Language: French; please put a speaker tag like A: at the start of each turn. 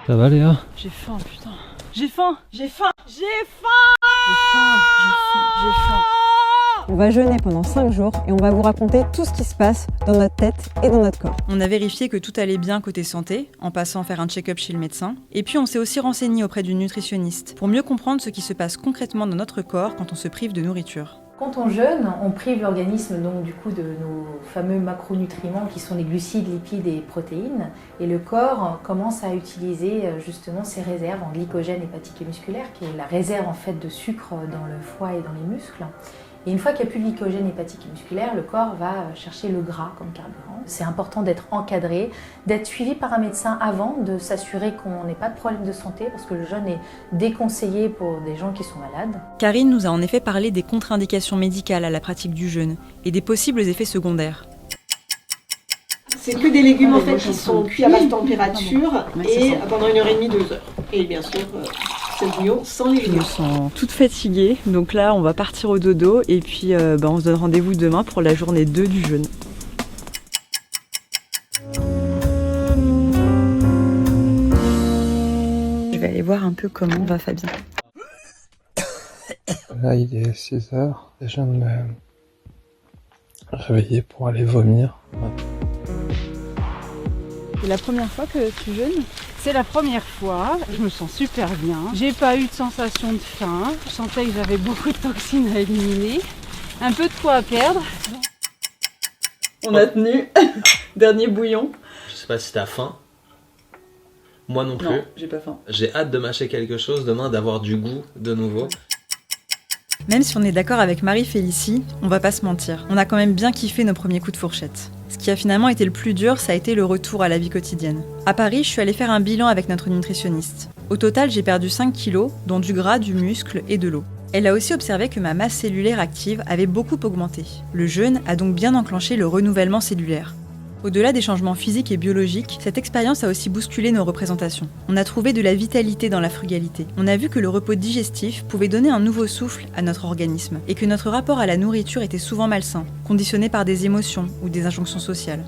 A: Ça va Léa?
B: J'ai faim, putain. J'ai faim. J'ai faim. J'ai faim. J'ai faim.
C: On va jeûner pendant 5 jours et on va vous raconter tout ce qui se passe dans notre tête et dans notre corps.
B: On a vérifié que tout allait bien côté santé, en passant faire un check-up chez le médecin. Et puis on s'est aussi renseigné auprès d'une nutritionniste pour mieux comprendre ce qui se passe concrètement dans notre corps quand on se prive de nourriture.
D: Quand on jeûne, on prive l'organisme donc du coup de nos fameux macronutriments qui sont les glucides, lipides et protéines. Et le corps commence à utiliser justement ses réserves en glycogène hépatique et musculaire, qui est la réserve en fait de sucre dans le foie et dans les muscles. Et une fois qu'il n'y a plus de glycogène hépatique et musculaire, le corps va chercher le gras comme carburant. C'est important d'être encadré, d'être suivi par un médecin avant, de s'assurer qu'on n'ait pas de problème de santé, parce que le jeûne est déconseillé pour des gens qui sont malades.
B: Karine nous a en effet parlé des contre-indications médicales à la pratique du jeûne et des possibles effets secondaires.
E: C'est que des légumes en fait qui sont cuits à basse température et pendant 1h30, 2 heures. Et bien sûr, c'est le bouillon sans les
B: Je me
E: légumes.
B: sens toute fatiguée, donc là on va partir au dodo et puis on se donne rendez-vous demain pour la journée 2 du jeûne. Je vais aller voir un peu comment va Fabien.
A: Là il est 6h, je viens de me réveiller pour aller vomir.
B: C'est la première fois que tu jeûnes?
F: C'est la première fois, je me sens super bien. J'ai pas eu de sensation de faim, je sentais que j'avais beaucoup de toxines à éliminer, un peu de poids à perdre.
B: On a tenu, dernier bouillon.
G: Je sais pas si t'as faim. Moi non plus.
B: Non, j'ai pas faim.
G: J'ai hâte de mâcher quelque chose demain, d'avoir du goût de nouveau.
B: Même si on est d'accord avec Marie-Félicie, on va pas se mentir, on a quand même bien kiffé nos premiers coups de fourchette. Ce qui a finalement été le plus dur, ça a été le retour à la vie quotidienne. À Paris, je suis allée faire un bilan avec notre nutritionniste. Au total, j'ai perdu 5 kilos, dont du gras, du muscle et de l'eau. Elle a aussi observé que ma masse cellulaire active avait beaucoup augmenté. Le jeûne a donc bien enclenché le renouvellement cellulaire. Au-delà des changements physiques et biologiques, cette expérience a aussi bousculé nos représentations. On a trouvé de la vitalité dans la frugalité. On a vu que le repos digestif pouvait donner un nouveau souffle à notre organisme et que notre rapport à la nourriture était souvent malsain, conditionné par des émotions ou des injonctions sociales.